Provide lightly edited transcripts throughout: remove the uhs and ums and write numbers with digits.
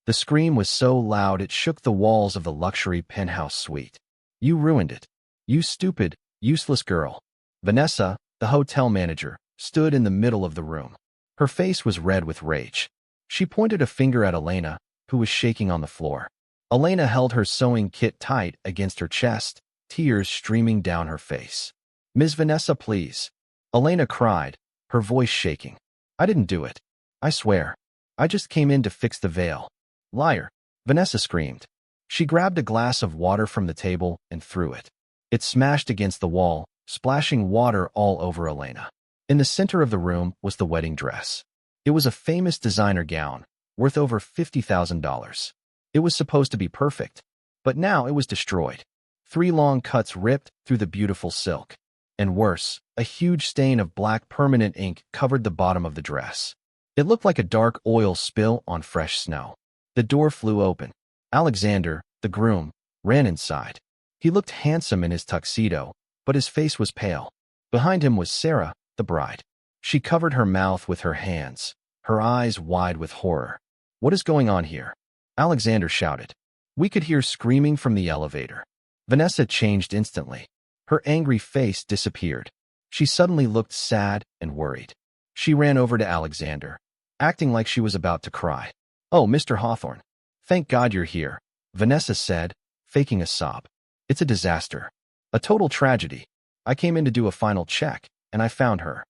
The scream was so loud it shook the walls of the luxury penthouse suite. You ruined it. You stupid, useless girl. Vanessa, the hotel manager, stood in the middle of the room. Her face was red with rage. She pointed a finger at Elena, who was shaking on the floor. Elena held her sewing kit tight against her chest, tears streaming down her face. "Ms. Vanessa, please." Elena cried, her voice shaking. "I didn't do it. I swear. I just came in to fix the veil." "Liar," Vanessa screamed. She grabbed a glass of water from the table and threw it. It smashed against the wall, splashing water all over Elena. In the center of the room was the wedding dress. It was a famous designer gown, worth over $50,000. It was supposed to be perfect, but now it was destroyed. 3 long cuts ripped through the beautiful silk. And worse, a huge stain of black permanent ink covered the bottom of the dress. It looked like a dark oil spill on fresh snow. The door flew open. Alexander, the groom, ran inside. He looked handsome in his tuxedo, but his face was pale. Behind him was Sarah, the bride. She covered her mouth with her hands, her eyes wide with horror. "What is going on here?" Alexander shouted. We could hear screaming from the elevator. Vanessa changed instantly. Her angry face disappeared. She suddenly looked sad and worried. She ran over to Alexander, acting like she was about to cry. "Oh, Mr. Hawthorne. Thank God you're here," Vanessa said, faking a sob. "It's a disaster. A total tragedy. I came in to do a final check, and I found her."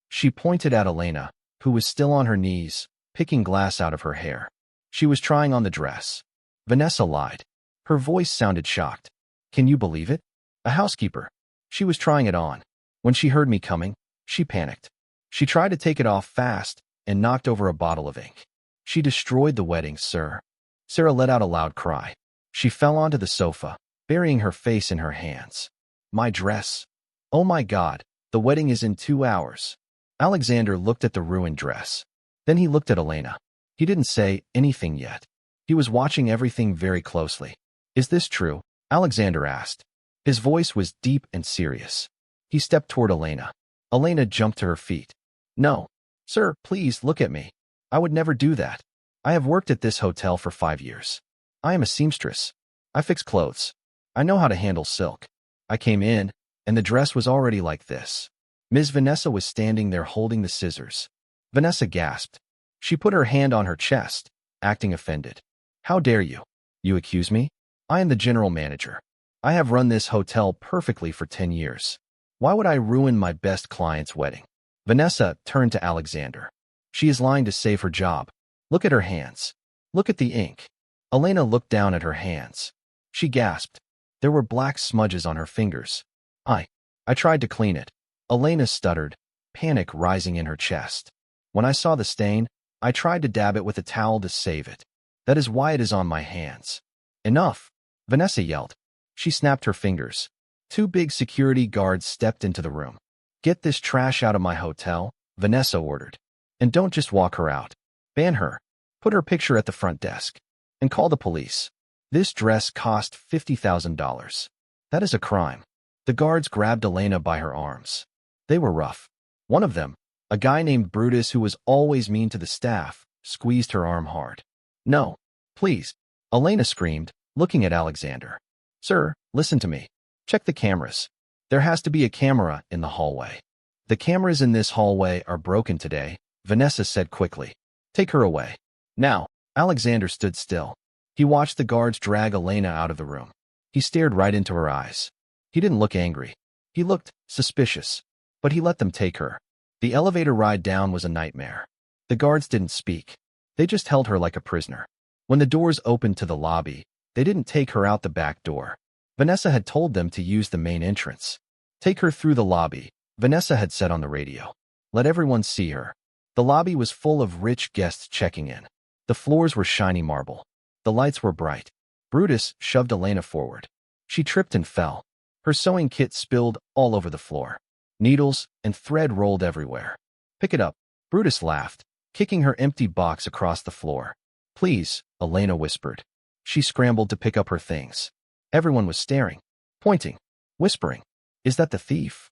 She pointed at Elena, who was still on her knees, picking glass out of her hair. She was trying on the dress. Vanessa lied. Her voice sounded shocked. "Can you believe it? A housekeeper. She was trying it on. When she heard me coming, she panicked. She tried to take it off fast and knocked over a bottle of ink. She destroyed the wedding, sir." Sarah let out a loud cry. She fell onto the sofa, burying her face in her hands. "My dress. Oh my God, the wedding is in 2 hours." Alexander looked at the ruined dress. Then he looked at Elena. He didn't say anything yet. He was watching everything very closely. "Is this true?" Alexander asked. His voice was deep and serious. He stepped toward Elena. Elena jumped to her feet. "No. Sir, please look at me. I would never do that. I have worked at this hotel for 5 years. I am a seamstress. I fix clothes. I know how to handle silk. I came in, and the dress was already like this." Ms. Vanessa was standing there holding the scissors. Vanessa gasped. She put her hand on her chest, acting offended. "How dare you? You accuse me? I am the general manager. I have run this hotel perfectly for 10 years. Why would I ruin my best client's wedding?" Vanessa turned to Alexander. "She is lying to save her job. Look at her hands. Look at the ink." Elena looked down at her hands. She gasped. There were black smudges on her fingers. I tried to clean it." Elena stuttered, panic rising in her chest. "When I saw the stain, I tried to dab it with a towel to save it. That is why it is on my hands." "Enough," Vanessa yelled. She snapped her fingers. 2 big security guards stepped into the room. "Get this trash out of my hotel," Vanessa ordered. "And don't just walk her out. Ban her. Put her picture at the front desk. And call the police. This dress cost $50,000. That is a crime." The guards grabbed Elena by her arms. They were rough. One of them, a guy named Brutus who was always mean to the staff, squeezed her arm hard. "No, please," Elena screamed, looking at Alexander. "Sir, listen to me. Check the cameras. There has to be a camera in the hallway." "The cameras in this hallway are broken today," Vanessa said quickly. "Take her away. Now." Alexander stood still. He watched the guards drag Elena out of the room. He stared right into her eyes. He didn't look angry. He looked suspicious, but he let them take her. The elevator ride down was a nightmare. The guards didn't speak. They just held her like a prisoner. When the doors opened to the lobby, they didn't take her out the back door. Vanessa had told them to use the main entrance. "Take her through the lobby," Vanessa had said on the radio. "Let everyone see her." The lobby was full of rich guests checking in. The floors were shiny marble. The lights were bright. Brutus shoved Elena forward. She tripped and fell. Her sewing kit spilled all over the floor. Needles and thread rolled everywhere. "Pick it up," Brutus laughed, kicking her empty box across the floor. "Please," Elena whispered. She scrambled to pick up her things. Everyone was staring, pointing, whispering, "Is that the thief?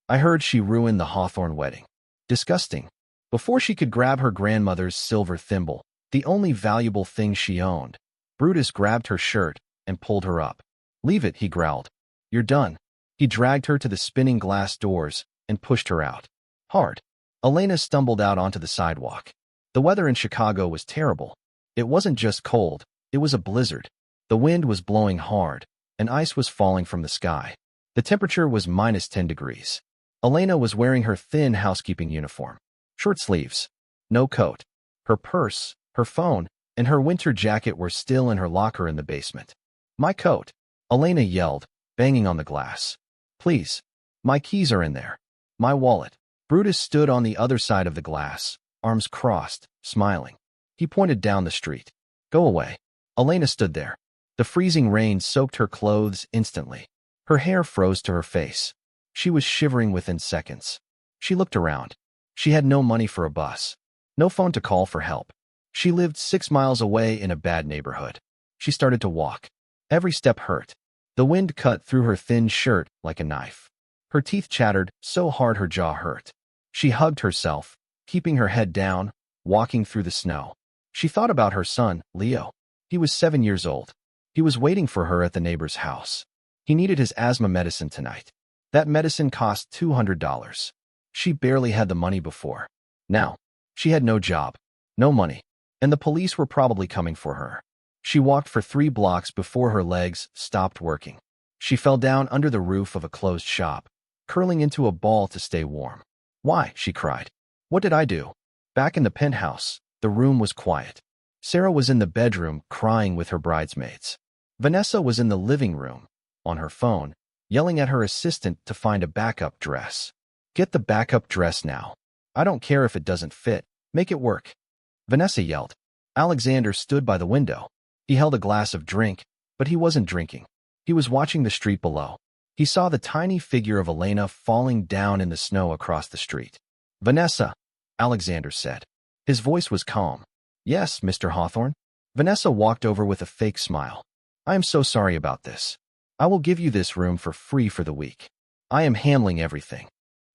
I heard she ruined the Hawthorne wedding. Disgusting." Before she could grab her grandmother's silver thimble, the only valuable thing she owned. Brutus grabbed her shirt and pulled her up. "Leave it," he growled. "You're done." He dragged her to the spinning glass doors and pushed her out. Hard. Elena stumbled out onto the sidewalk. The weather in Chicago was terrible. It wasn't just cold, it was a blizzard. The wind was blowing hard, and ice was falling from the sky. The temperature was -10 degrees. Elena was wearing her thin housekeeping uniform. Short sleeves. No coat. Her purse, her phone, and her winter jacket were still in her locker in the basement. "My coat," Elena yelled, banging on the glass. "Please. My keys are in there. My wallet." Brutus stood on the other side of the glass, arms crossed, smiling. He pointed down the street. "Go away." Elena stood there. The freezing rain soaked her clothes instantly. Her hair froze to her face. She was shivering within seconds. She looked around. She had no money for a bus. No phone to call for help. She lived 6 miles away in a bad neighborhood. She started to walk. Every step hurt. The wind cut through her thin shirt like a knife. Her teeth chattered so hard her jaw hurt. She hugged herself, keeping her head down, walking through the snow. She thought about her son, Leo. He was 7 years old. He was waiting for her at the neighbor's house. He needed his asthma medicine tonight. That medicine cost $200. She barely had the money before. Now, she had no job, no money, and the police were probably coming for her. She walked for 3 blocks before her legs stopped working. She fell down under the roof of a closed shop, curling into a ball to stay warm. "Why?" she cried. "What did I do?" Back in the penthouse, the room was quiet. Sarah was in the bedroom crying with her bridesmaids. Vanessa was in the living room, on her phone, yelling at her assistant to find a backup dress. "Get the backup dress now. I don't care if it doesn't fit. Make it work." Vanessa yelled. Alexander stood by the window. He held a glass of drink, but he wasn't drinking. He was watching the street below. He saw the tiny figure of Elena falling down in the snow across the street. "Vanessa," Alexander said. His voice was calm. "Yes, Mr. Hawthorne." Vanessa walked over with a fake smile. "I am so sorry about this. I will give you this room for free for the week. I am handling everything."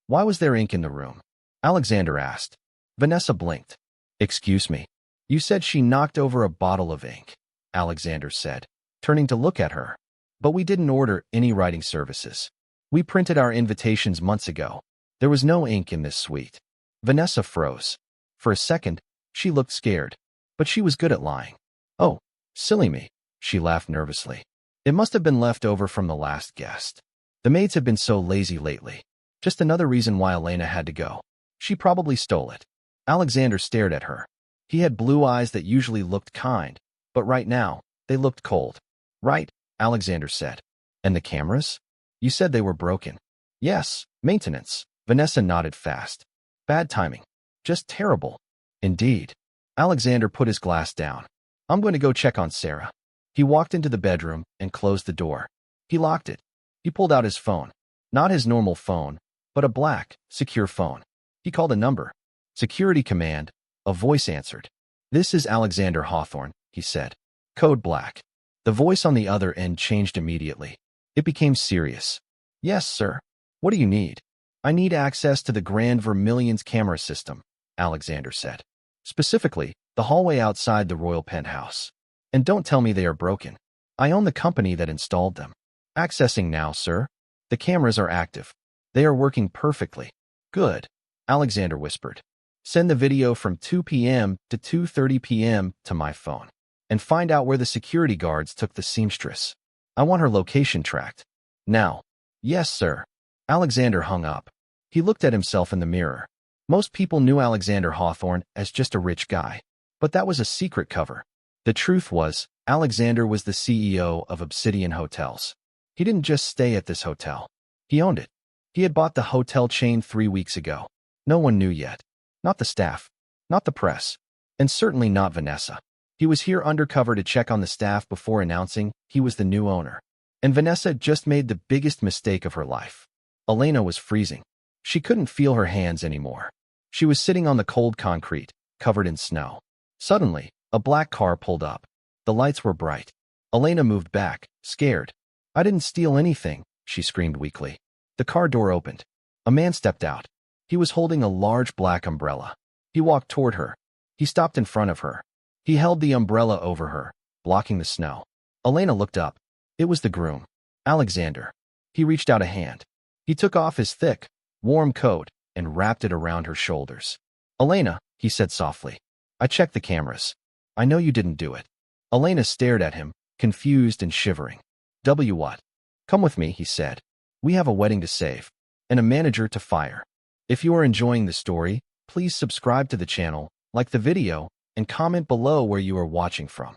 "Why was there ink in the room?" Alexander asked. Vanessa blinked. "Excuse me. You said she knocked over a bottle of ink," Alexander said, turning to look at her. "But we didn't order any writing services. We printed our invitations months ago. There was no ink in this suite." Vanessa froze. For a second, she looked scared, but she was good at lying. "Oh, silly me," she laughed nervously. "It must have been left over from the last guest. The maids have been so lazy lately. Just another reason why Elena had to go. She probably stole it." Alexander stared at her. He had blue eyes that usually looked kind, but right now, they looked cold. "Right," Alexander said. "And the cameras? You said they were broken." "Yes, maintenance." Vanessa nodded fast. "Bad timing. Just terrible." "Indeed." Alexander put his glass down. "I'm going to go check on Sarah." He walked into the bedroom and closed the door. He locked it. He pulled out his phone. Not his normal phone, but a black, secure phone. He called a number. "Security command." A voice answered. "This is Alexander Hawthorne," he said. "Code black." The voice on the other end changed immediately. It became serious. "Yes, sir. What do you need?" "I need access to the Grand Vermilion's camera system," Alexander said. "Specifically, the hallway outside the royal penthouse. And don't tell me they are broken. I own the company that installed them." "Accessing now, sir. The cameras are active. They are working perfectly." "Good," Alexander whispered. "Send the video from 2 p.m. to 2:30 p.m. to my phone. And find out where the security guards took the seamstress. I want her location tracked. Now." "Yes, sir." Alexander hung up. He looked at himself in the mirror. Most people knew Alexander Hawthorne as just a rich guy. But that was a secret cover. The truth was, Alexander was the CEO of Obsidian Hotels. He didn't just stay at this hotel. He owned it. He had bought the hotel chain 3 weeks ago. No one knew yet. Not the staff. Not the press. And certainly not Vanessa. He was here undercover to check on the staff before announcing he was the new owner. And Vanessa just made the biggest mistake of her life. Elena was freezing. She couldn't feel her hands anymore. She was sitting on the cold concrete, covered in snow. Suddenly, a black car pulled up. The lights were bright. Elena moved back, scared. "I didn't steal anything," she screamed weakly. The car door opened. A man stepped out. He was holding a large black umbrella. He walked toward her. He stopped in front of her. He held the umbrella over her, blocking the snow. Elena looked up. It was the groom, Alexander. He reached out a hand. He took off his thick, warm coat and wrapped it around her shoulders. Elena, he said softly, I checked the cameras. I know you didn't do it. Elena stared at him, confused and shivering. What? Come with me, he said. We have a wedding to save and a manager to fire. If you are enjoying the story, please subscribe to the channel, like the video, and comment below where you are watching from.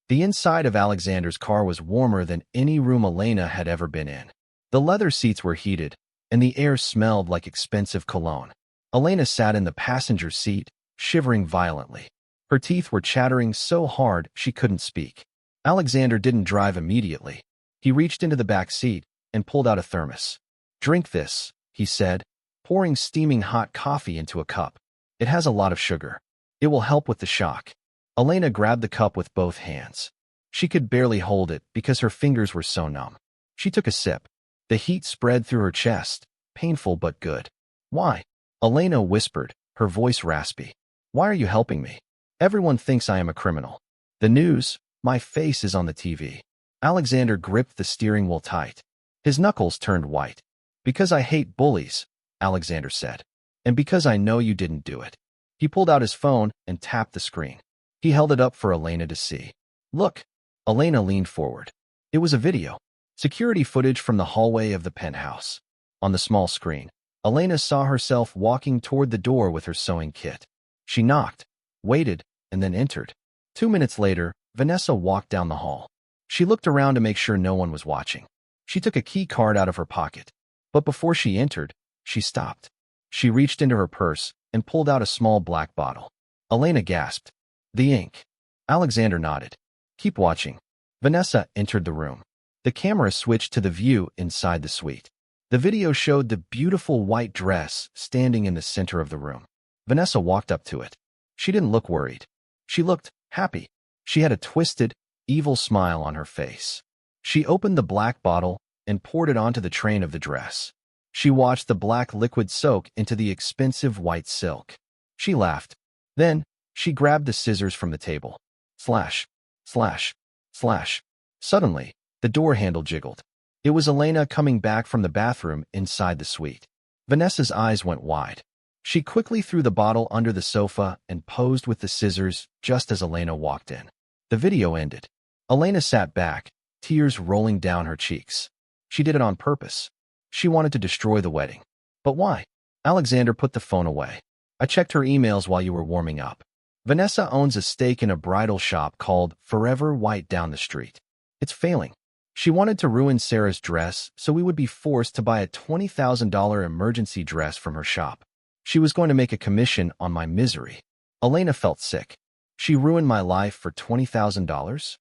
The inside of Alexander's car was warmer than any room Elena had ever been in. The leather seats were heated, and the air smelled like expensive cologne. Elena sat in the passenger seat, shivering violently. Her teeth were chattering so hard she couldn't speak. Alexander didn't drive immediately. He reached into the back seat and pulled out a thermos. Drink this, he said, pouring steaming hot coffee into a cup. It has a lot of sugar. It will help with the shock. Elena grabbed the cup with both hands. She could barely hold it because her fingers were so numb. She took a sip. The heat spread through her chest, painful but good. Why? Elena whispered, her voice raspy. Why are you helping me? Everyone thinks I am a criminal. The news, my face is on the TV. Alexander gripped the steering wheel tight. His knuckles turned white. Because I hate bullies, Alexander said. And because I know you didn't do it. He pulled out his phone and tapped the screen. He held it up for Elena to see. Look. Elena leaned forward. It was a video. Security footage from the hallway of the penthouse. On the small screen, Elena saw herself walking toward the door with her sewing kit. She knocked, waited, and then entered. 2 minutes later, Vanessa walked down the hall. She looked around to make sure no one was watching. She took a key card out of her pocket. But before she entered, she stopped. She reached into her purse and pulled out a small black bottle. Elena gasped. The ink. Alexander nodded. Keep watching. Vanessa entered the room. The camera switched to the view inside the suite. The video showed the beautiful white dress standing in the center of the room. Vanessa walked up to it. She didn't look worried. She looked happy. She had a twisted, evil smile on her face. She opened the black bottle and poured it onto the train of the dress. She watched the black liquid soak into the expensive white silk. She laughed. Then, she grabbed the scissors from the table. Slash, slash, slash. Suddenly, the door handle jiggled. It was Elena coming back from the bathroom inside the suite. Vanessa's eyes went wide. She quickly threw the bottle under the sofa and posed with the scissors just as Elena walked in. The video ended. Elena sat back, tears rolling down her cheeks. She did it on purpose. She wanted to destroy the wedding. But why? Alexander put the phone away. I checked her emails while you were warming up. Vanessa owns a stake in a bridal shop called Forever White down the street. It's failing. She wanted to ruin Sarah's dress, so we would be forced to buy a $20,000 emergency dress from her shop. She was going to make a commission on my misery. Elena felt sick. She ruined my life for $20,000?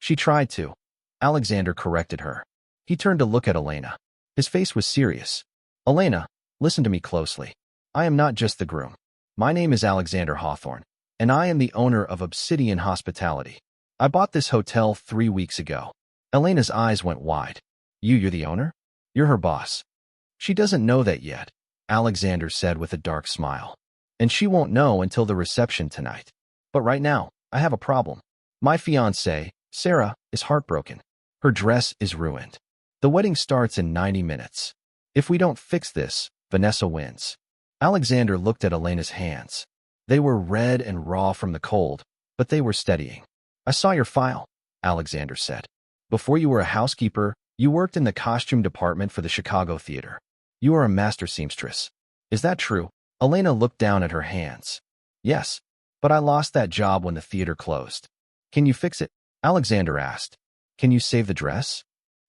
She tried to. Alexander corrected her. He turned to look at Elena. His face was serious. Elena, listen to me closely. I am not just the groom. My name is Alexander Hawthorne, and I am the owner of Obsidian Hospitality. I bought this hotel 3 weeks ago. Elena's eyes went wide. You're the owner? You're her boss. She doesn't know that yet, Alexander said with a dark smile. And she won't know until the reception tonight. But right now, I have a problem. My fiancée, Sarah, is heartbroken. Her dress is ruined. The wedding starts in 90 minutes. If we don't fix this, Vanessa wins. Alexander looked at Elena's hands. They were red and raw from the cold, but they were steadying. I saw your file, Alexander said. Before you were a housekeeper, you worked in the costume department for the Chicago theater. You are a master seamstress. Is that true? Elena looked down at her hands. Yes, but I lost that job when the theater closed. Can you fix it? Alexander asked. Can you save the dress?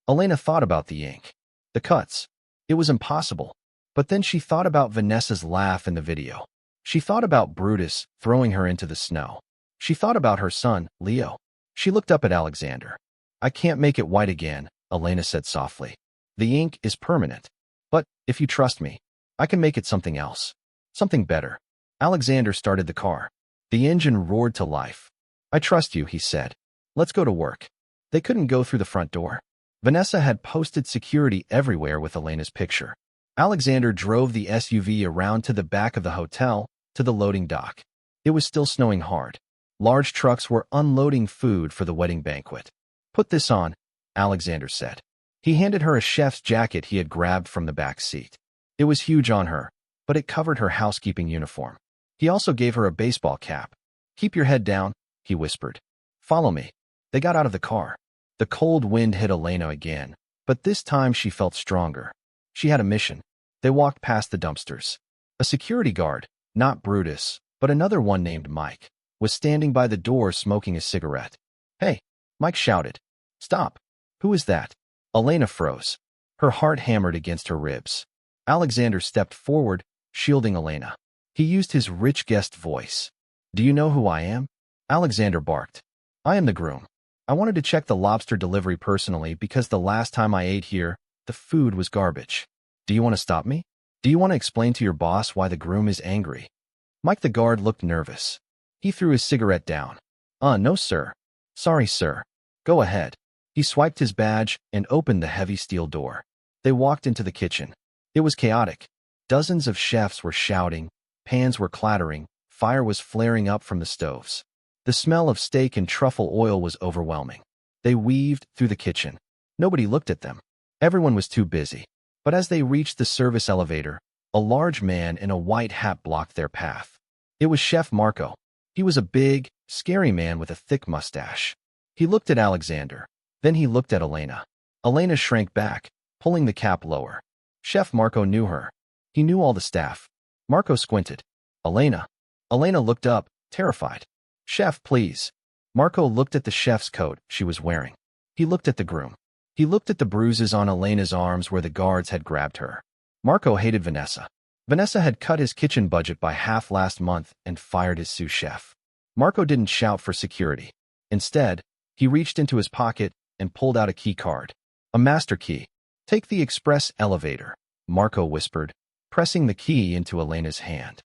Elena thought about the ink, the cuts. It was impossible. But then she thought about Vanessa's laugh in the video. She thought about Brutus throwing her into the snow. She thought about her son, Leo. She looked up at Alexander. I can't make it white again, Elena said softly. The ink is permanent. But, if you trust me, I can make it something else. Something better. Alexander started the car. The engine roared to life. I trust you, he said. Let's go to work. They couldn't go through the front door. Vanessa had posted security everywhere with Elena's picture. Alexander drove the SUV around to the back of the hotel, to the loading dock. It was still snowing hard. Large trucks were unloading food for the wedding banquet. "Put this on," Alexander said. He handed her a chef's jacket he had grabbed from the back seat. It was huge on her, but it covered her housekeeping uniform. He also gave her a baseball cap. "Keep your head down," he whispered. "Follow me." They got out of the car. The cold wind hit Elena again, but this time she felt stronger. She had a mission. They walked past the dumpsters. A security guard, not Brutus, but another one named Mike, was standing by the door smoking a cigarette. "Hey," Mike shouted. "Stop. Who is that?" Elena froze. Her heart hammered against her ribs. Alexander stepped forward, shielding Elena. He used his rich guest voice. "Do you know who I am?" Alexander barked. "I am the groom. I wanted to check the lobster delivery personally because the last time I ate here, the food was garbage. Do you want to stop me? Do you want to explain to your boss why the groom is angry?" Mike the guard looked nervous. He threw his cigarette down. No, sir. Sorry, sir. Go ahead." He swiped his badge and opened the heavy steel door. They walked into the kitchen. It was chaotic. Dozens of chefs were shouting, pans were clattering, fire was flaring up from the stoves. The smell of steak and truffle oil was overwhelming. They weaved through the kitchen. Nobody looked at them. Everyone was too busy. But as they reached the service elevator, a large man in a white hat blocked their path. It was Chef Marco. He was a big, scary man with a thick mustache. He looked at Alexander. Then he looked at Elena. Elena shrank back, pulling the cap lower. Chef Marco knew her. He knew all the staff. Marco squinted. "Elena." Elena looked up, terrified. "Chef, please." Marco looked at the chef's coat she was wearing. He looked at the groom. He looked at the bruises on Elena's arms where the guards had grabbed her. Marco hated Vanessa. Vanessa had cut his kitchen budget by half last month and fired his sous chef. Marco didn't shout for security. Instead, he reached into his pocket and pulled out a key card. "A master key. Take the express elevator," Marco whispered, pressing the key into Elena's hand.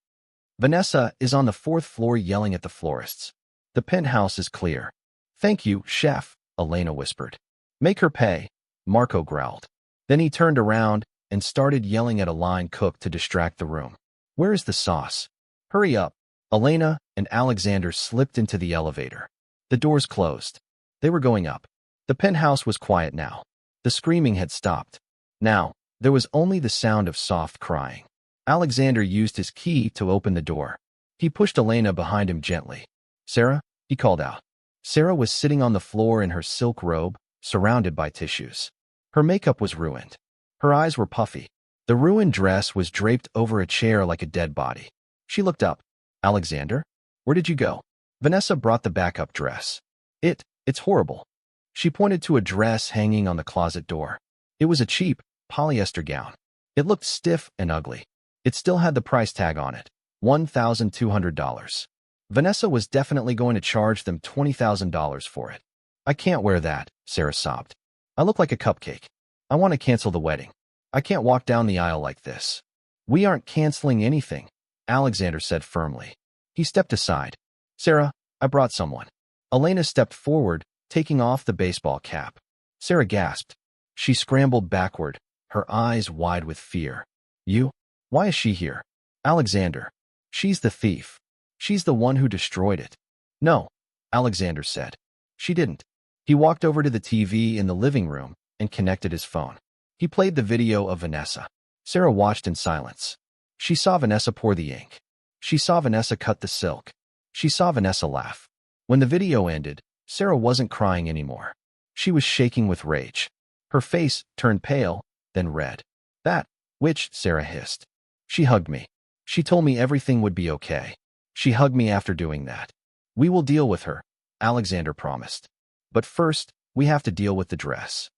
"Vanessa is on the 4th floor yelling at the florists. The penthouse is clear." "Thank you, chef," Elena whispered. "Make her pay," Marco growled. Then he turned around and started yelling at a line cook to distract the room. "Where is the sauce? Hurry up." Elena and Alexander slipped into the elevator. The doors closed. They were going up. The penthouse was quiet now. The screaming had stopped. Now, there was only the sound of soft crying. Alexander used his key to open the door. He pushed Elena behind him gently. "Sarah?" he called out. Sarah was sitting on the floor in her silk robe, surrounded by tissues. Her makeup was ruined. Her eyes were puffy. The ruined dress was draped over a chair like a dead body. She looked up. "Alexander? Where did you go?" Vanessa brought the backup dress. It's horrible." She pointed to a dress hanging on the closet door. It was a cheap, polyester gown. It looked stiff and ugly. It still had the price tag on it, $1,200. Vanessa was definitely going to charge them $20,000 for it. "I can't wear that," Sarah sobbed. "I look like a cupcake. I want to cancel the wedding. I can't walk down the aisle like this." "We aren't canceling anything," Alexander said firmly. He stepped aside. "Sarah, I brought someone." Elena stepped forward, taking off the baseball cap. Sarah gasped. She scrambled backward, her eyes wide with fear. "You? Why is she here?" "Alexander. She's the thief. She's the one who destroyed it." "No," Alexander said. "She didn't." He walked over to the TV in the living room and connected his phone. He played the video of Vanessa. Sarah watched in silence. She saw Vanessa pour the ink. She saw Vanessa cut the silk. She saw Vanessa laugh. When the video ended, Sarah wasn't crying anymore. She was shaking with rage. Her face turned pale, then red. "That witch," Sarah hissed. "She hugged me. She told me everything would be okay. She hugged me after doing that. We will deal with her," Alexander promised. "But first, we have to deal with the dress."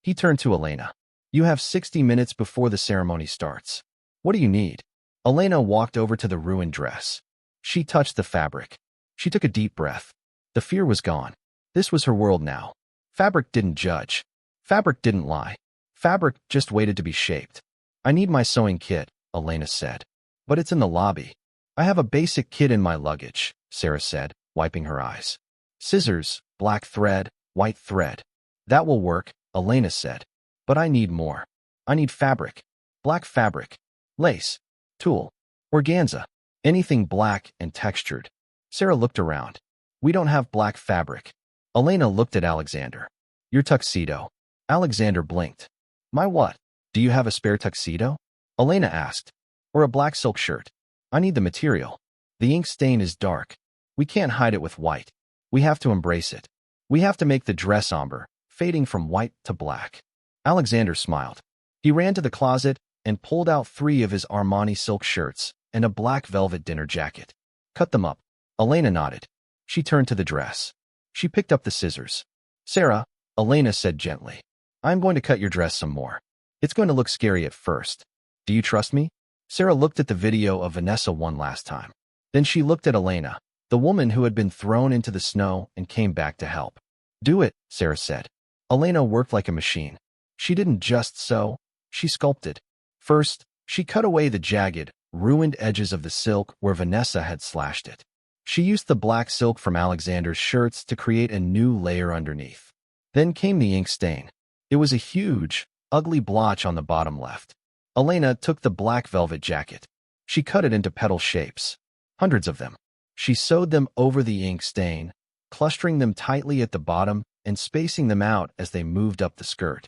He turned to Elena. "You have 60 minutes before the ceremony starts. What do you need?" Elena walked over to the ruined dress. She touched the fabric. She took a deep breath. The fear was gone. This was her world now. Fabric didn't judge. Fabric didn't lie. Fabric just waited to be shaped. "I need my sewing kit," Elena said. "But it's in the lobby." "I have a basic kit in my luggage," Sarah said, wiping her eyes. "Scissors, black thread, white thread." "That will work," Elena said. "But I need more. I need fabric. Black fabric. Lace. Tulle. Organza. Anything black and textured." Sarah looked around. We don't have black fabric. Elena looked at Alexander. Your tuxedo. Alexander blinked. My what? Do you have a spare tuxedo? Elena asked. Or a black silk shirt? I need the material. The ink stain is dark. We can't hide it with white. We have to embrace it. We have to make the dress amber, fading from white to black. Alexander smiled. He ran to the closet and pulled out 3 of his Armani silk shirts and a black velvet dinner jacket. Cut them up. Elena nodded. She turned to the dress. She picked up the scissors. Sarah, Elena said gently, I'm going to cut your dress some more. It's going to look scary at first. Do you trust me? Sarah looked at the video of Vanessa one last time. Then she looked at Elena, the woman who had been thrown into the snow and came back to help. Do it, Sarah said. Elena worked like a machine. She didn't just sew, she sculpted. First, she cut away the jagged, ruined edges of the silk where Vanessa had slashed it. She used the black silk from Alexander's shirts to create a new layer underneath. Then came the ink stain. It was a huge, ugly blotch on the bottom left. Elena took the black velvet jacket. She cut it into petal shapes. Hundreds of them. She sewed them over the ink stain, clustering them tightly at the bottom and spacing them out as they moved up the skirt.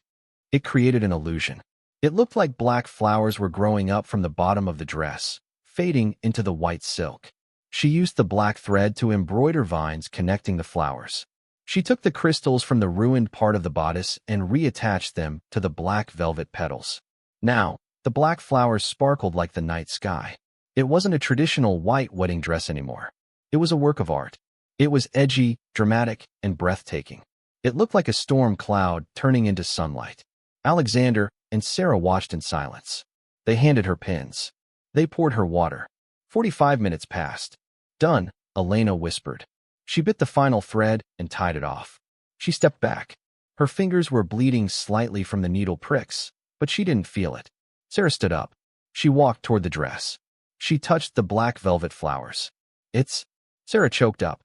It created an illusion. It looked like black flowers were growing up from the bottom of the dress, fading into the white silk. She used the black thread to embroider vines connecting the flowers. She took the crystals from the ruined part of the bodice and reattached them to the black velvet petals. Now, the black flowers sparkled like the night sky. It wasn't a traditional white wedding dress anymore. It was a work of art. It was edgy, dramatic, and breathtaking. It looked like a storm cloud turning into sunlight. Alexander and Sarah watched in silence. They handed her pins. They poured her water. 45 minutes passed. Done, Elena whispered. She bit the final thread and tied it off. She stepped back. Her fingers were bleeding slightly from the needle pricks, but she didn't feel it. Sarah stood up. She walked toward the dress. She touched the black velvet flowers. Sarah choked up.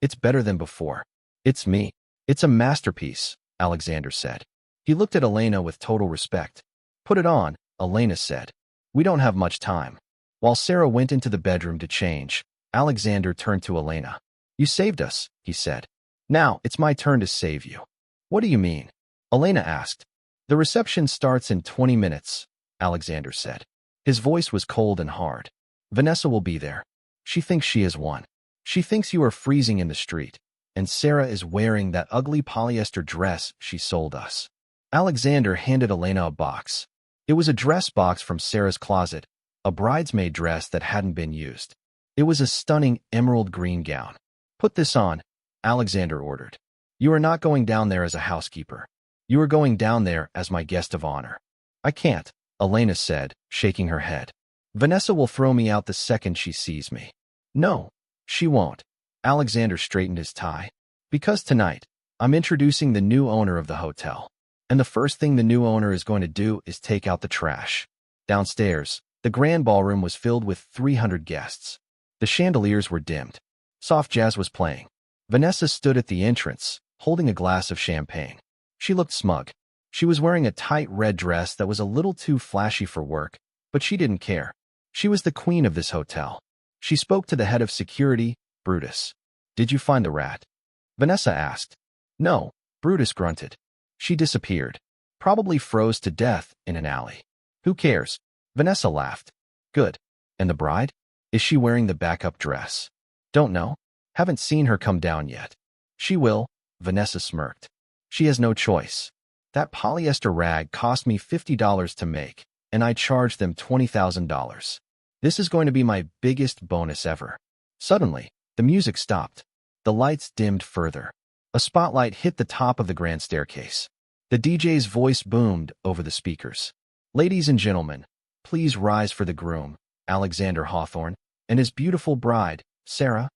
It's better than before. It's me. It's a masterpiece, Alexander said. He looked at Elena with total respect. Put it on, Elena said. We don't have much time. While Sarah went into the bedroom to change, Alexander turned to Elena. You saved us, he said. Now it's my turn to save you. What do you mean? Elena asked. The reception starts in 20 minutes, Alexander said. His voice was cold and hard. Vanessa will be there. She thinks she has won. She thinks you are freezing in the street, and Sarah is wearing that ugly polyester dress she sold us. Alexander handed Elena a box. It was a dress box from Sarah's closet, a bridesmaid dress that hadn't been used. It was a stunning emerald green gown. Put this on, Alexander ordered. You are not going down there as a housekeeper. You are going down there as my guest of honor. I can't, Elena said, shaking her head. Vanessa will throw me out the second she sees me. No, she won't. Alexander straightened his tie. Because tonight, I'm introducing the new owner of the hotel. And the first thing the new owner is going to do is take out the trash. Downstairs, the grand ballroom was filled with 300 guests. The chandeliers were dimmed. Soft jazz was playing. Vanessa stood at the entrance, holding a glass of champagne. She looked smug. She was wearing a tight red dress that was a little too flashy for work, but she didn't care. She was the queen of this hotel. She spoke to the head of security, Brutus. Did you find the rat? Vanessa asked. No, Brutus grunted. She disappeared. Probably froze to death in an alley. Who cares? Vanessa laughed. Good. And the bride? Is she wearing the backup dress? Don't know. Haven't seen her come down yet. She will, Vanessa smirked. She has no choice. That polyester rag cost me $50 to make, and I charged them $20,000. This is going to be my biggest bonus ever. Suddenly, the music stopped. The lights dimmed further. A spotlight hit the top of the grand staircase. The DJ's voice boomed over the speakers. Ladies and gentlemen, please rise for the groom, Alexander Hawthorne, and his beautiful bride, Sarah.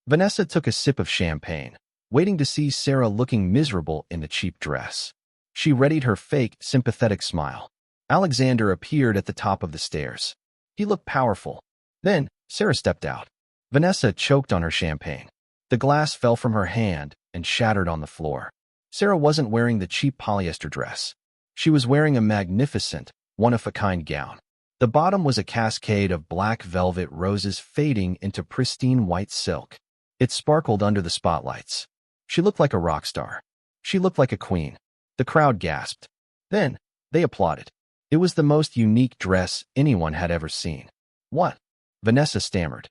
Vanessa took a sip of champagne, waiting to see Sarah looking miserable in the cheap dress. She readied her fake, sympathetic smile. Alexander appeared at the top of the stairs. He looked powerful. Then, Sarah stepped out. Vanessa choked on her champagne. The glass fell from her hand and shattered on the floor. Sarah wasn't wearing the cheap polyester dress. She was wearing a magnificent, one-of-a-kind gown. The bottom was a cascade of black velvet roses fading into pristine white silk. It sparkled under the spotlights. She looked like a rock star. She looked like a queen. The crowd gasped. Then, they applauded. It was the most unique dress anyone had ever seen. What? Vanessa stammered.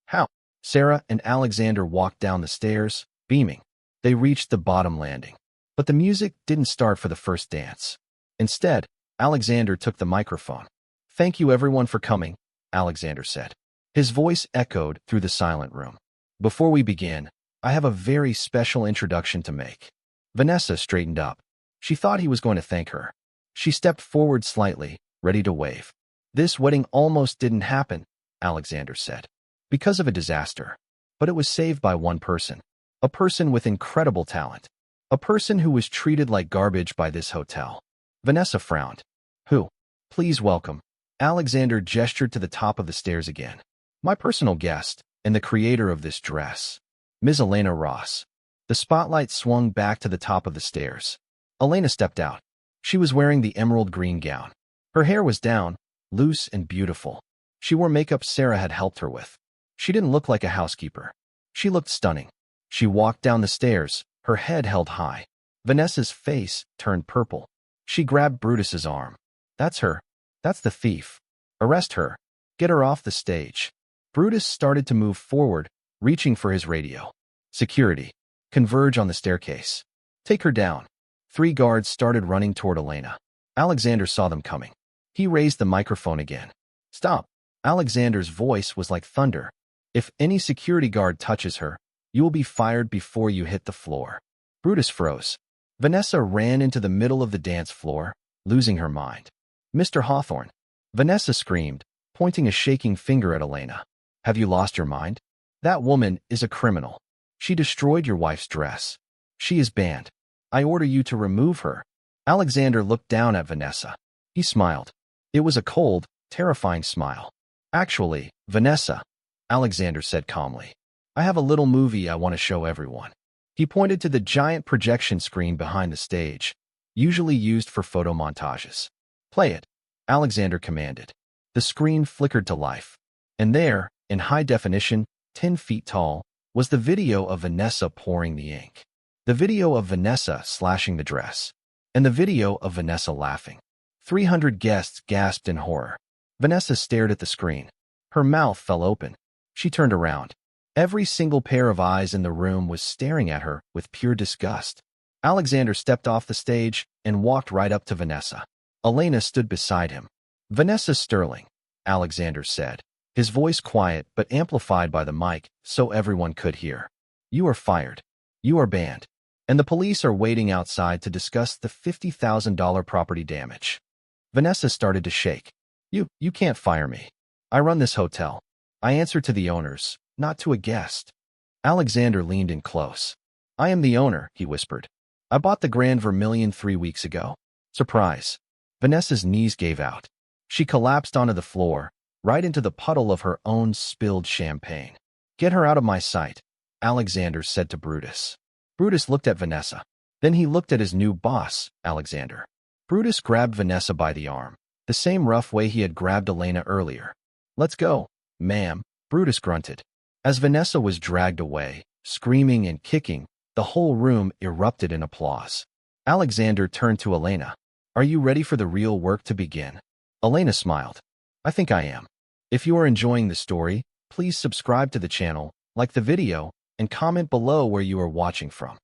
How? Sarah and Alexander walked down the stairs, beaming. They reached the bottom landing. But the music didn't start for the first dance. Instead, Alexander took the microphone. Thank you everyone for coming, Alexander said. His voice echoed through the silent room. Before we begin, I have a very special introduction to make. Vanessa straightened up. She thought he was going to thank her. She stepped forward slightly, ready to wave. This wedding almost didn't happen, Alexander said, because of a disaster. But it was saved by one person. A person with incredible talent. A person who was treated like garbage by this hotel. Vanessa frowned. Who? Please welcome. Alexander gestured to the top of the stairs again. My personal guest, and the creator of this dress. Ms. Elena Ross. The spotlight swung back to the top of the stairs. Elena stepped out. She was wearing the emerald green gown. Her hair was down, loose and beautiful. She wore makeup Sarah had helped her with. She didn't look like a housekeeper. She looked stunning. She walked down the stairs, her head held high. Vanessa's face turned purple. She grabbed Brutus's arm. That's her. That's the thief. Arrest her. Get her off the stage. Brutus started to move forward, reaching for his radio. Security. Converge on the staircase. Take her down. 3 guards started running toward Elena. Alexander saw them coming. He raised the microphone again. Stop. Alexander's voice was like thunder. If any security guard touches her, you will be fired before you hit the floor. Brutus froze. Vanessa ran into the middle of the dance floor, losing her mind. Mr. Hawthorne. Vanessa screamed, pointing a shaking finger at Elena. Have you lost your mind? That woman is a criminal. She destroyed your wife's dress. She is banned. I order you to remove her. Alexander looked down at Vanessa. He smiled. It was a cold, terrifying smile. Actually, Vanessa, Alexander said calmly, I have a little movie I want to show everyone. He pointed to the giant projection screen behind the stage, usually used for photo montages. Play it, Alexander commanded. The screen flickered to life. And there, in high definition, 10 feet tall, was the video of Vanessa pouring the ink. The video of Vanessa slashing the dress. And the video of Vanessa laughing. 300 guests gasped in horror. Vanessa stared at the screen. Her mouth fell open. She turned around. Every single pair of eyes in the room was staring at her with pure disgust. Alexander stepped off the stage and walked right up to Vanessa. Elena stood beside him. Vanessa Sterling, Alexander said, his voice quiet but amplified by the mic so everyone could hear. You are fired. You are banned. And the police are waiting outside to discuss the $50,000 property damage. Vanessa started to shake. You can't fire me. I run this hotel. I answer to the owners, not to a guest. Alexander leaned in close. I am the owner, he whispered. I bought the Grand Vermilion 3 weeks ago. Surprise. Vanessa's knees gave out. She collapsed onto the floor, right into the puddle of her own spilled champagne. Get her out of my sight, Alexander said to Brutus. Brutus looked at Vanessa. Then he looked at his new boss, Alexander. Brutus grabbed Vanessa by the arm, the same rough way he had grabbed Elena earlier. Let's go, ma'am, Brutus grunted. As Vanessa was dragged away, screaming and kicking, the whole room erupted in applause. Alexander turned to Elena. Are you ready for the real work to begin? Elena smiled. I think I am. If you are enjoying the story, please subscribe to the channel, like the video, and comment below where you are watching from.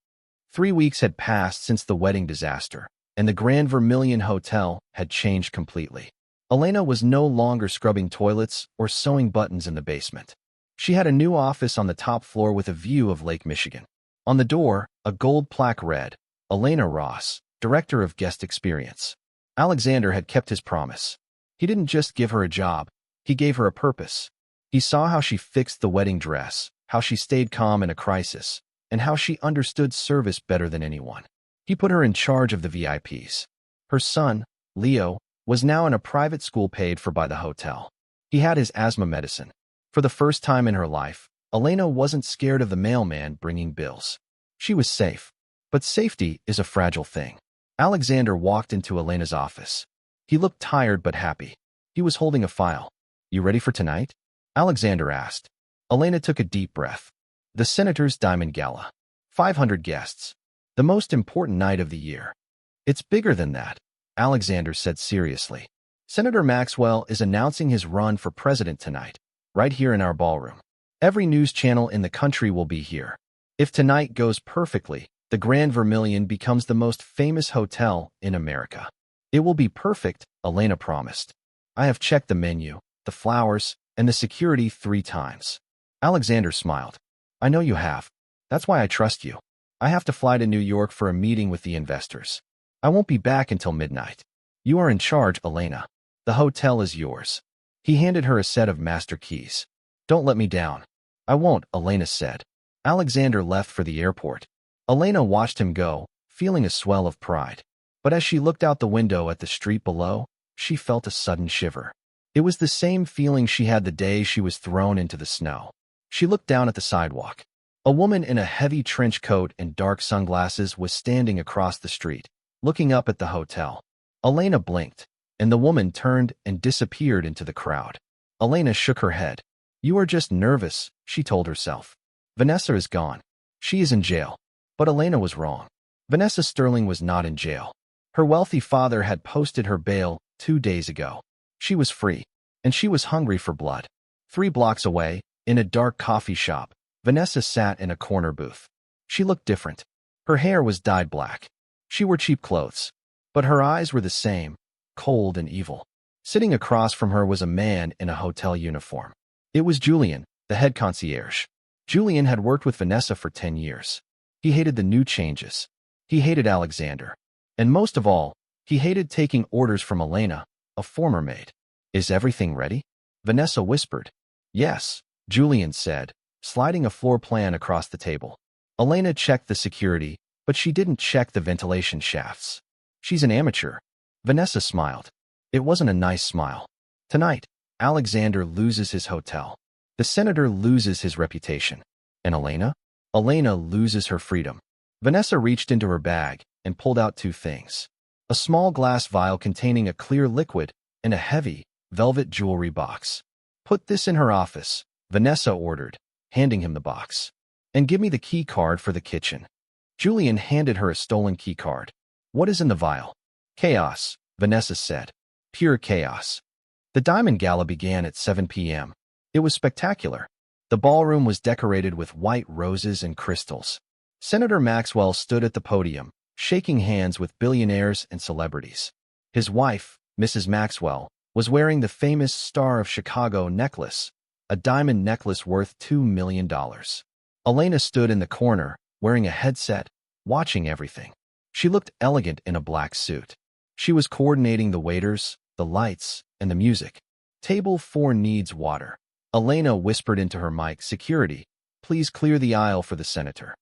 3 weeks had passed since the wedding disaster, and the Grand Vermilion Hotel had changed completely. Elena was no longer scrubbing toilets or sewing buttons in the basement. She had a new office on the top floor with a view of Lake Michigan. On the door, a gold plaque read, Elena Ross, Director of Guest Experience. Alexander had kept his promise. He didn't just give her a job, he gave her a purpose. He saw how she fixed the wedding dress, how she stayed calm in a crisis, and how she understood service better than anyone. He put her in charge of the VIPs. Her son, Leo, was now in a private school paid for by the hotel. He had his asthma medicine. For the first time in her life, Elena wasn't scared of the mailman bringing bills. She was safe. But safety is a fragile thing. Alexander walked into Elena's office. He looked tired but happy. He was holding a file. You ready for tonight? Alexander asked. Elena took a deep breath. The Senator's Diamond Gala. 500 guests. The most important night of the year. It's bigger than that, Alexander said seriously. Senator Maxwell is announcing his run for president tonight, right here in our ballroom. Every news channel in the country will be here. If tonight goes perfectly, the Grand Vermilion becomes the most famous hotel in America. It will be perfect, Elena promised. I have checked the menu, the flowers, and the security 3 times. Alexander smiled. I know you have. That's why I trust you. I have to fly to New York for a meeting with the investors. I won't be back until midnight. You are in charge, Elena. The hotel is yours. He handed her a set of master keys. Don't let me down. I won't, Elena said. Alexander left for the airport. Elena watched him go, feeling a swell of pride. But as she looked out the window at the street below, she felt a sudden shiver. It was the same feeling she had the day she was thrown into the snow. She looked down at the sidewalk. A woman in a heavy trench coat and dark sunglasses was standing across the street, looking up at the hotel. Elena blinked, and the woman turned and disappeared into the crowd. Elena shook her head. You are just nervous, she told herself. Vanessa is gone. She is in jail. But Elena was wrong. Vanessa Sterling was not in jail. Her wealthy father had posted her bail 2 days ago. She was free, and she was hungry for blood. 3 blocks away, in a dark coffee shop, Vanessa sat in a corner booth. She looked different. Her hair was dyed black. She wore cheap clothes. But her eyes were the same, cold and evil. Sitting across from her was a man in a hotel uniform. It was Julian, the head concierge. Julian had worked with Vanessa for 10 years. He hated the new changes. He hated Alexander. And most of all, he hated taking orders from Elena, a former maid. Is everything ready? Vanessa whispered. Yes, Julian said, sliding a floor plan across the table. Elena checked the security, but she didn't check the ventilation shafts. She's an amateur. Vanessa smiled. It wasn't a nice smile. Tonight, Alexander loses his hotel. The senator loses his reputation. And Elena? Elena loses her freedom. Vanessa reached into her bag and pulled out 2 things. A small glass vial containing a clear liquid and a heavy, velvet jewelry box. Put this in her office, Vanessa ordered, handing him the box. And give me the key card for the kitchen. Julian handed her a stolen key card. What is in the vial? Chaos, Vanessa said. Pure chaos. The Diamond Gala began at 7 p.m. It was spectacular. The ballroom was decorated with white roses and crystals. Senator Maxwell stood at the podium, shaking hands with billionaires and celebrities. His wife, Mrs. Maxwell, was wearing the famous Star of Chicago necklace, a diamond necklace worth $2 million. Elena stood in the corner, wearing a headset, watching everything. She looked elegant in a black suit. She was coordinating the waiters, the lights, and the music. Table 4 needs water. Elena whispered into her mic, security, please clear the aisle for the senator.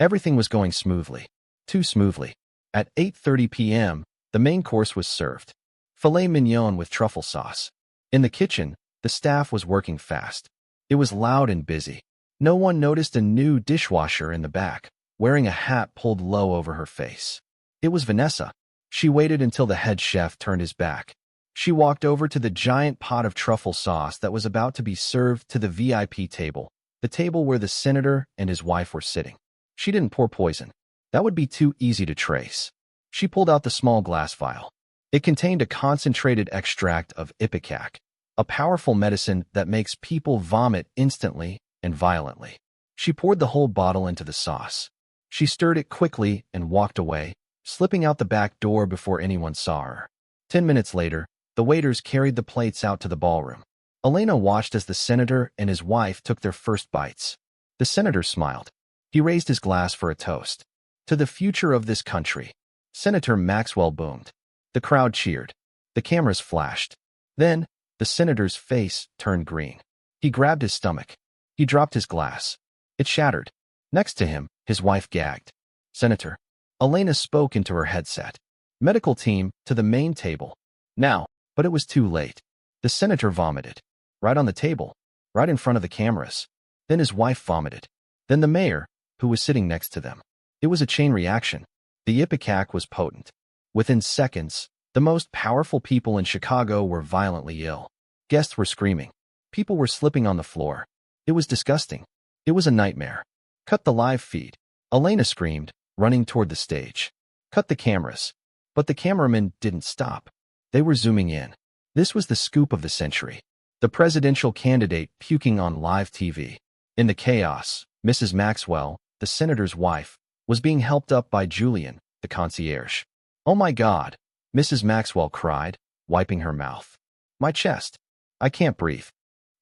Everything was going smoothly. Too smoothly. At 8:30 p.m., the main course was served. Filet mignon with truffle sauce. In the kitchen, the staff was working fast. It was loud and busy. No one noticed a new dishwasher in the back, wearing a hat pulled low over her face. It was Vanessa. She waited until the head chef turned his back. She walked over to the giant pot of truffle sauce that was about to be served to the VIP table, the table where the senator and his wife were sitting. She didn't pour poison. That would be too easy to trace. She pulled out the small glass vial. It contained a concentrated extract of ipecac, a powerful medicine that makes people vomit instantly and violently. She poured the whole bottle into the sauce. She stirred it quickly and walked away, slipping out the back door before anyone saw her. 10 minutes later, the waiters carried the plates out to the ballroom. Elena watched as the senator and his wife took their first bites. The senator smiled. He raised his glass for a toast. To the future of this country. Senator Maxwell boomed. The crowd cheered. The cameras flashed. Then, the senator's face turned green. He grabbed his stomach. He dropped his glass. It shattered. Next to him, his wife gagged. Senator. Elena spoke into her headset. Medical team, to the main table. Now, but it was too late. The senator vomited. Right on the table. Right in front of the cameras. Then his wife vomited. Then the mayor, who was sitting next to them. It was a chain reaction. The ipecac was potent. Within seconds, the most powerful people in Chicago were violently ill. Guests were screaming. People were slipping on the floor. It was disgusting. It was a nightmare. Cut the live feed. Elena screamed, running toward the stage. Cut the cameras. But the cameramen didn't stop. They were zooming in. This was the scoop of the century. The presidential candidate puking on live TV. In the chaos, Mrs. Maxwell, the senator's wife, was being helped up by Julian, the concierge. "Oh my God," Mrs. Maxwell cried, wiping her mouth. "My chest. I can't breathe."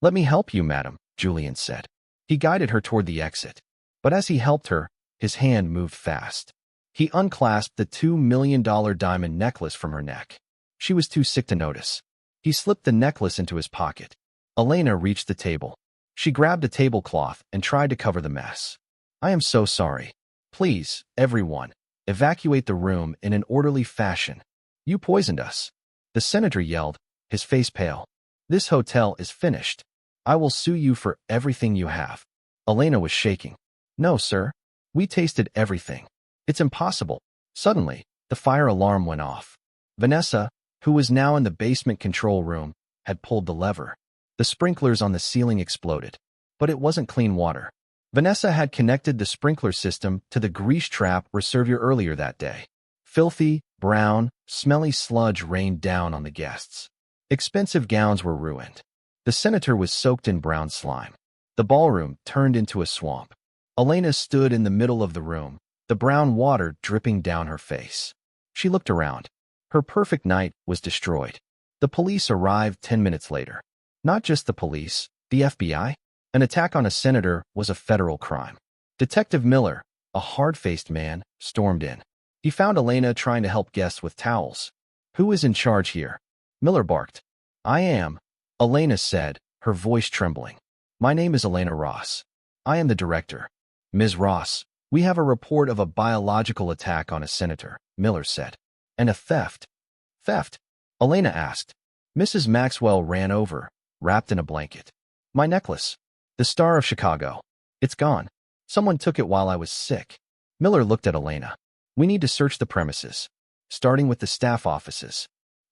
"Let me help you, madam," Julian said. He guided her toward the exit. But as he helped her, his hand moved fast. He unclasped the $2 million diamond necklace from her neck. She was too sick to notice. He slipped the necklace into his pocket. Elena reached the table. She grabbed a tablecloth and tried to cover the mess. "I am so sorry. Please, everyone, evacuate the room in an orderly fashion. You poisoned us." The senator yelled, his face pale. "This hotel is finished. I will sue you for everything you have." Elena was shaking. "No, sir. We tasted everything. It's impossible." Suddenly, the fire alarm went off. Vanessa, who was now in the basement control room, had pulled the lever. The sprinklers on the ceiling exploded. But it wasn't clean water. Vanessa had connected the sprinkler system to the grease trap reservoir earlier that day. Filthy, brown, smelly sludge rained down on the guests. Expensive gowns were ruined. The senator was soaked in brown slime. The ballroom turned into a swamp. Elena stood in the middle of the room, the brown water dripping down her face. She looked around. Her perfect night was destroyed. The police arrived 10 minutes later. Not just the police, the FBI. An attack on a senator was a federal crime. Detective Miller, a hard-faced man, stormed in. He found Elena trying to help guests with towels. "Who is in charge here?" Miller barked. "I am," Elena said, her voice trembling. "My name is Elena Ross. I am the director." "Ms. Ross, we have a report of a biological attack on a senator," Miller said. "And a theft." "Theft?" Elena asked. Mrs. Maxwell ran over, wrapped in a blanket. "My necklace. The Star of Chicago. It's gone. Someone took it while I was sick." Miller looked at Elena. "We need to search the premises, starting with the staff offices."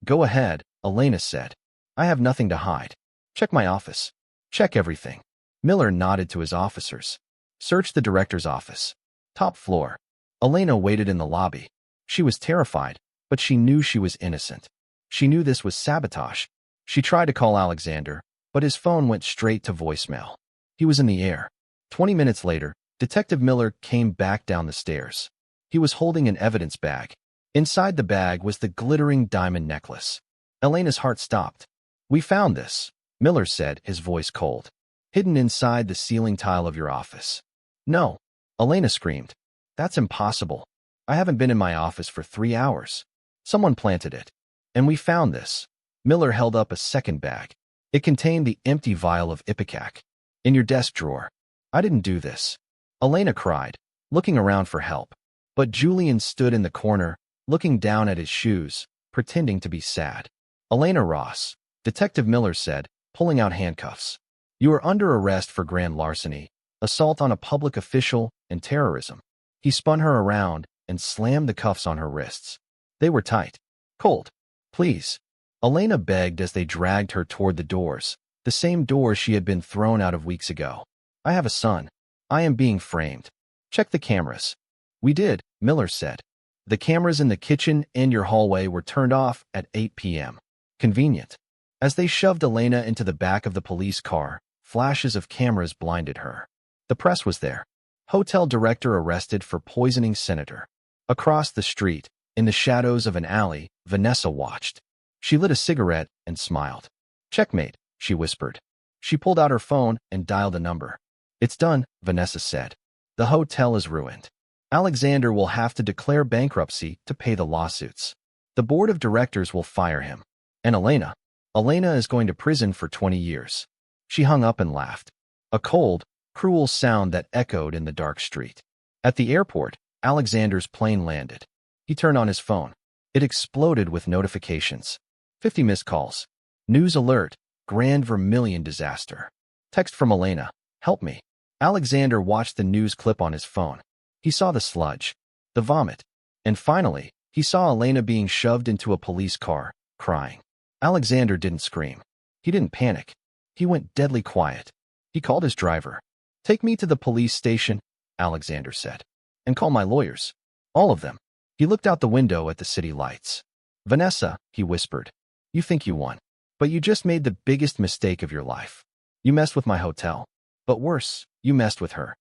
"Go ahead," Elena said. "I have nothing to hide. Check my office. Check everything." Miller nodded to his officers. "Search the director's office. Top floor." Elena waited in the lobby. She was terrified, but she knew she was innocent. She knew this was sabotage. She tried to call Alexander, but his phone went straight to voicemail. He was in the air. 20 minutes later, Detective Miller came back down the stairs. He was holding an evidence bag. Inside the bag was the glittering diamond necklace. Elena's heart stopped. "We found this," Miller said, his voice cold. "Hidden inside the ceiling tile of your office." "No," Elena screamed. "That's impossible. I haven't been in my office for 3 hours. Someone planted it. And we found this." Miller held up a second bag. It contained the empty vial of ipecac. "In your desk drawer." "I didn't do this," Elena cried, looking around for help. But Julian stood in the corner, looking down at his shoes, pretending to be sad. "Elena Ross," Detective Miller said, pulling out handcuffs. "You are under arrest for grand larceny, assault on a public official, and terrorism." He spun her around and slammed the cuffs on her wrists. They were tight. "Cold. Please," Elena begged as they dragged her toward the doors, the same doors she had been thrown out of weeks ago. "I have a son. I am being framed. Check the cameras." "We did," Miller said. "The cameras in the kitchen and your hallway were turned off at 8 p.m. Convenient." As they shoved Elena into the back of the police car, flashes of cameras blinded her. The press was there. Hotel director arrested for poisoning senator. Across the street, in the shadows of an alley, Vanessa watched. She lit a cigarette and smiled. "Checkmate," she whispered. She pulled out her phone and dialed a number. "It's done," Vanessa said. "The hotel is ruined. Alexander will have to declare bankruptcy to pay the lawsuits. The board of directors will fire him. And Elena is going to prison for 20 years. She hung up and laughed. A cold, cruel sound that echoed in the dark street. At the airport, Alexander's plane landed. He turned on his phone. It exploded with notifications. 50 missed calls. News alert, Grand Vermilion disaster. Text from Elena, "Help me." Alexander watched the news clip on his phone. He saw the sludge, the vomit, and finally, he saw Elena being shoved into a police car, crying. Alexander didn't scream. He didn't panic. He went deadly quiet. He called his driver. "Take me to the police station." Alexander said. And call my lawyers. All of them. He looked out the window at the city lights. Vanessa, he whispered. You think you won. But you just made the biggest mistake of your life. You messed with my hotel. But worse, you messed with her.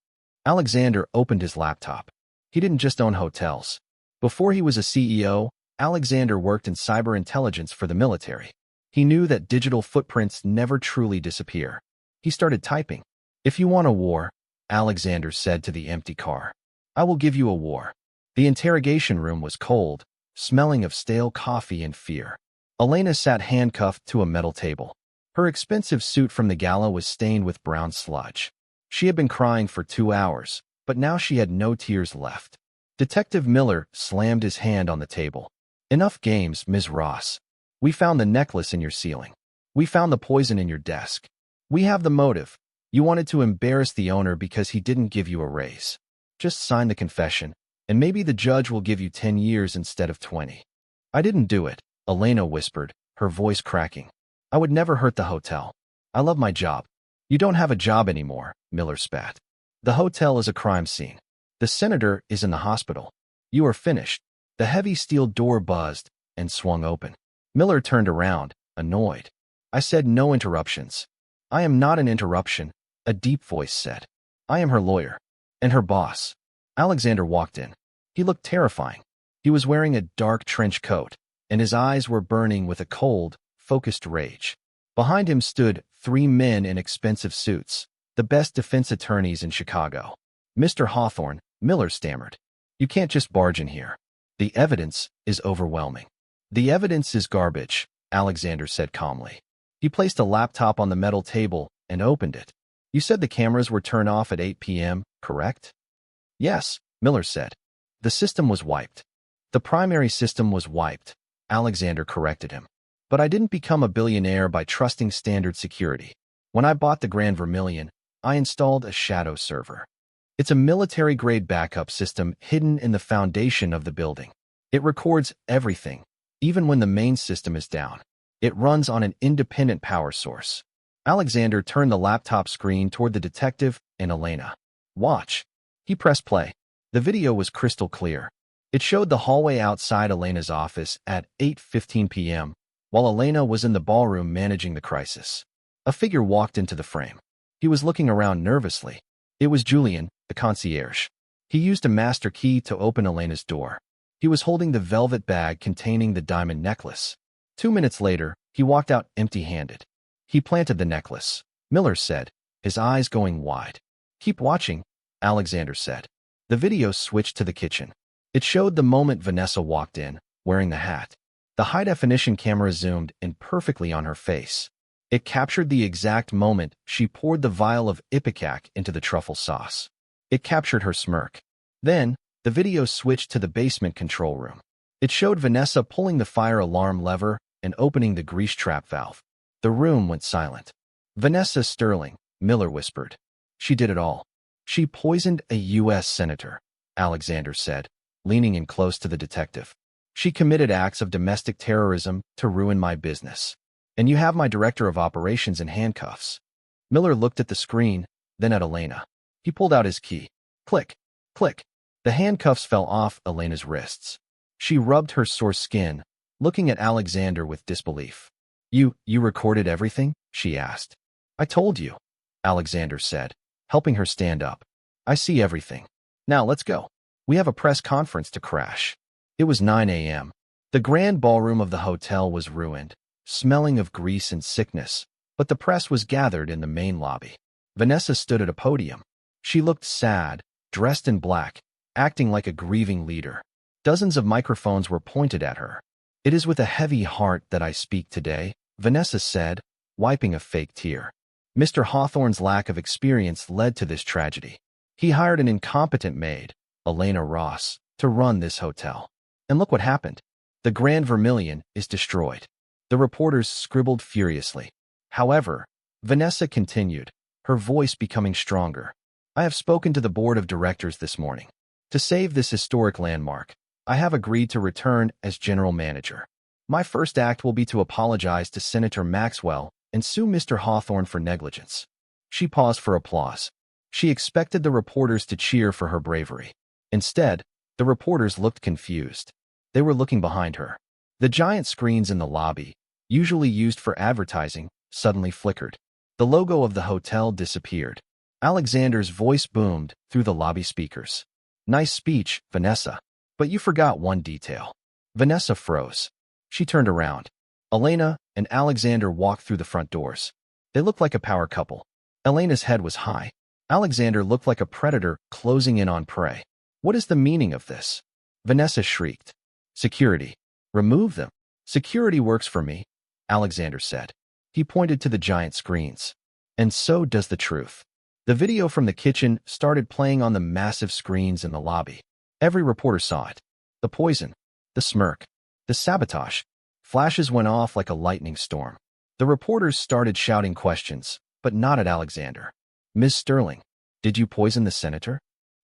Alexander opened his laptop. He didn't just own hotels. Before he was a CEO, Alexander worked in cyber intelligence for the military. He knew that digital footprints never truly disappear. He started typing. If you want a war, Alexander said to the empty car, I will give you a war. The interrogation room was cold, smelling of stale coffee and fear. Elena sat handcuffed to a metal table. Her expensive suit from the gala was stained with brown sludge. She had been crying for 2 hours, but now she had no tears left. Detective Miller slammed his hand on the table. Enough games, Ms. Ross. We found the necklace in your ceiling. We found the poison in your desk. We have the motive. You wanted to embarrass the owner because he didn't give you a raise. Just sign the confession, and maybe the judge will give you 10 years instead of 20. I didn't do it, Elena whispered, her voice cracking. I would never hurt the hotel. I love my job. You don't have a job anymore, Miller spat. The hotel is a crime scene. The senator is in the hospital. You are finished. The heavy steel door buzzed and swung open. Miller turned around, annoyed. I said no interruptions. I am not an interruption, a deep voice said. I am her lawyer. And her boss. Alexander walked in. He looked terrifying. He was wearing a dark trench coat, and his eyes were burning with a cold, focused rage. Behind him stood 3 men in expensive suits, the best defense attorneys in Chicago. Mr. Hawthorne, Miller stammered. You can't just barge in here. The evidence is overwhelming. The evidence is garbage, Alexander said calmly. He placed a laptop on the metal table and opened it. You said the cameras were turned off at 8 p.m., correct? Yes, Miller said. The system was wiped. The primary system was wiped, Alexander corrected him. But I didn't become a billionaire by trusting standard security. When I bought the Grand Vermilion, I installed a shadow server. It's a military-grade backup system hidden in the foundation of the building. It records everything, even when the main system is down. It runs on an independent power source. Alexander turned the laptop screen toward the detective and Elena. Watch. He pressed play. The video was crystal clear. It showed the hallway outside Elena's office at 8:15 p.m., while Elena was in the ballroom managing the crisis. A figure walked into the frame. He was looking around nervously. It was Julian, the concierge. He used a master key to open Elena's door. He was holding the velvet bag containing the diamond necklace. 2 minutes later, he walked out empty-handed. He planted the necklace, Miller said, his eyes going wide. Keep watching, Alexander said. The video switched to the kitchen. It showed the moment Vanessa walked in, wearing the hat. The high-definition camera zoomed in perfectly on her face. It captured the exact moment she poured the vial of ipecac into the truffle sauce. It captured her smirk. Then, the video switched to the basement control room. It showed Vanessa pulling the fire alarm lever and opening the grease trap valve. The room went silent. Vanessa Sterling, Miller whispered. She did it all. She poisoned a U.S. senator, Alexander said, leaning in close to the detective. She committed acts of domestic terrorism to ruin my business. And you have my director of operations in handcuffs. Miller looked at the screen, then at Elena. He pulled out his key. Click, click. The handcuffs fell off Elena's wrists. She rubbed her sore skin, looking at Alexander with disbelief. You recorded everything? She asked. I told you, Alexander said, helping her stand up. I see everything. Now let's go. We have a press conference to crash. It was 9 a.m. The grand ballroom of the hotel was ruined, smelling of grease and sickness, but the press was gathered in the main lobby. Vanessa stood at a podium. She looked sad, dressed in black, acting like a grieving leader. Dozens of microphones were pointed at her. It is with a heavy heart that I speak today, Vanessa said, wiping a fake tear. Mr. Hawthorne's lack of experience led to this tragedy. He hired an incompetent maid, Elena Ross, to run this hotel. And look what happened. The Grand Vermilion is destroyed. The reporters scribbled furiously. However, Vanessa continued, her voice becoming stronger. I have spoken to the board of directors this morning. To save this historic landmark, I have agreed to return as general manager. My first act will be to apologize to Senator Maxwell and sue Mr. Hawthorne for negligence. She paused for applause. She expected the reporters to cheer for her bravery. Instead, the reporters looked confused. They were looking behind her. The giant screens in the lobby, usually used for advertising, suddenly flickered. The logo of the hotel disappeared. Alexander's voice boomed through the lobby speakers. "Nice speech, Vanessa. But you forgot one detail." Vanessa froze. She turned around. Elena and Alexander walked through the front doors. They looked like a power couple. Elena's head was high. Alexander looked like a predator closing in on prey. "What is the meaning of this?" Vanessa shrieked. "Security. Remove them." "Security works for me," Alexander said. He pointed to the giant screens. "And so does the truth." The video from the kitchen started playing on the massive screens in the lobby. Every reporter saw it. The poison, the smirk, the sabotage. Flashes went off like a lightning storm. The reporters started shouting questions, but not at Alexander. "Ms. Sterling, did you poison the senator?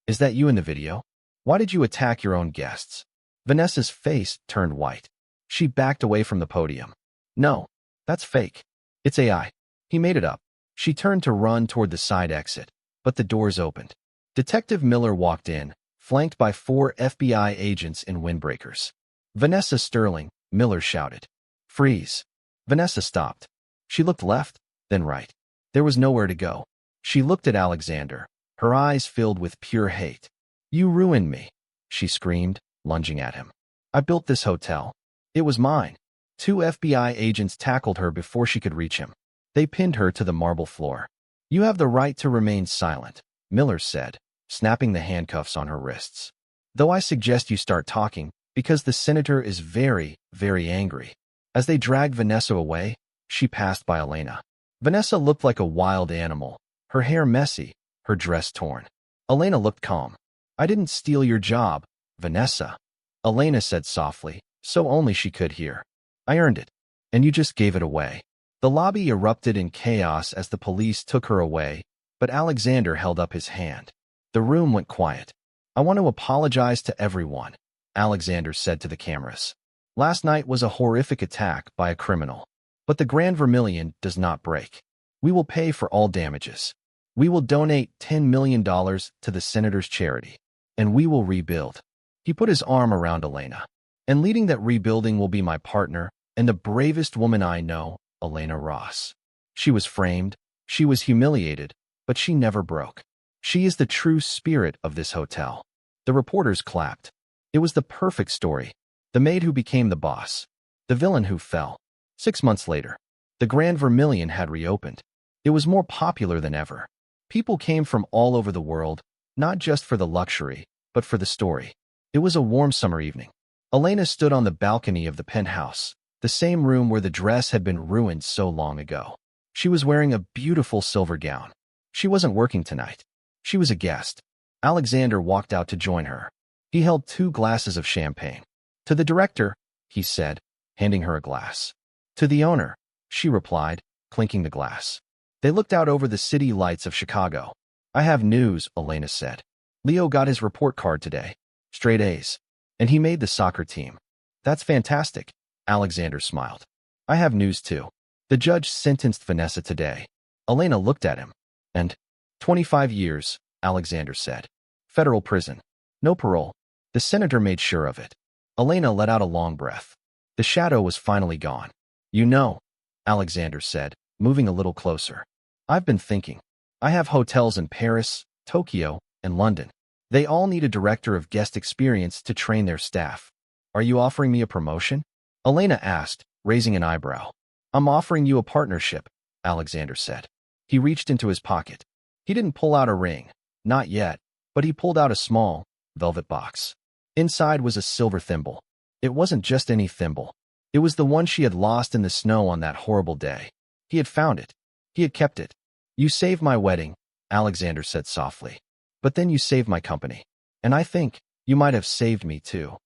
Is that you in the video? Why did you attack your own guests?" Vanessa's face turned white. She backed away from the podium. "No, that's fake. It's AI. He made it up." She turned to run toward the side exit, but the doors opened. Detective Miller walked in, flanked by 4 FBI agents in windbreakers. "Vanessa Sterling," Miller shouted. "Freeze." Vanessa stopped. She looked left, then right. There was nowhere to go. She looked at Alexander, her eyes filled with pure hate. "You ruined me," she screamed, lunging at him. "I built this hotel. It was mine." 2 FBI agents tackled her before she could reach him. They pinned her to the marble floor. "You have the right to remain silent," Miller said, snapping the handcuffs on her wrists. "Though I suggest you start talking, because the senator is very, very angry." As they dragged Vanessa away, she passed by Elena. Vanessa looked like a wild animal, her hair messy, her dress torn. Elena looked calm. "I didn't steal your job, Vanessa," Elena said softly, so only she could hear. "I earned it, and you just gave it away." The lobby erupted in chaos as the police took her away, but Alexander held up his hand. The room went quiet. "I want to apologize to everyone," Alexander said to the cameras. "Last night was a horrific attack by a criminal. But the Grand Vermilion does not break. We will pay for all damages. We will donate $10 million to the senator's charity. And we will rebuild." He put his arm around Elena. "And leading that rebuilding will be my partner and the bravest woman I know, Elena Ross. She was framed, she was humiliated, but she never broke. She is the true spirit of this hotel." The reporters clapped. It was the perfect story. The maid who became the boss. The villain who fell. 6 months later, the Grand Vermilion had reopened. It was more popular than ever. People came from all over the world, not just for the luxury, but for the story. It was a warm summer evening. Elena stood on the balcony of the penthouse, the same room where the dress had been ruined so long ago. She was wearing a beautiful silver gown. She wasn't working tonight. She was a guest. Alexander walked out to join her. He held 2 glasses of champagne. "To the director," he said, handing her a glass. "To the owner," she replied, clinking the glass. They looked out over the city lights of Chicago. "I have news," Elena said. "Leo got his report card today. Straight A's. And he made the soccer team." "That's fantastic," Alexander smiled. "I have news too. The judge sentenced Vanessa today." Elena looked at him. "And 25 years, Alexander said. "Federal prison. No parole." The senator made sure of it. Elena let out a long breath. The shadow was finally gone. "You know," Alexander said, moving a little closer. "I've been thinking. I have hotels in Paris, Tokyo, and London. They all need a director of guest experience to train their staff. Are you offering me a promotion?" Elena asked, raising an eyebrow. "I'm offering you a partnership," Alexander said. He reached into his pocket. He didn't pull out a ring. Not yet, but he pulled out a small, velvet box. Inside was a silver thimble. It wasn't just any thimble. It was the one she had lost in the snow on that horrible day. He had found it. He had kept it. "You saved my wedding," Alexander said softly. "But then you saved my company. And I think you might have saved me too."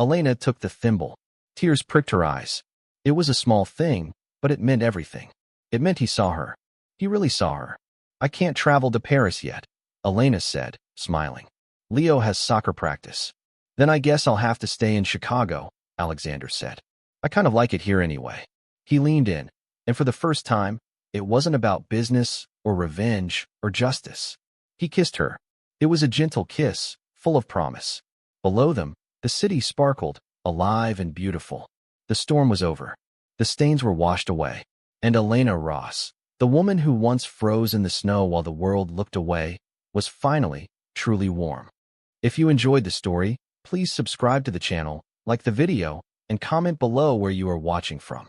Elena took the thimble. Tears pricked her eyes. It was a small thing, but it meant everything. It meant he saw her. He really saw her. "I can't travel to Paris yet," Elena said, smiling. "Leo has soccer practice." "Then I guess I'll have to stay in Chicago," Alexander said. "I kind of like it here anyway." He leaned in, and for the first time, it wasn't about business or revenge or justice. He kissed her. It was a gentle kiss, full of promise. Below them, the city sparkled, alive and beautiful. The storm was over. The stains were washed away. And Elena Ross, the woman who once froze in the snow while the world looked away, was finally, truly warm. If you enjoyed the story, please subscribe to the channel, like the video, and comment below where you are watching from.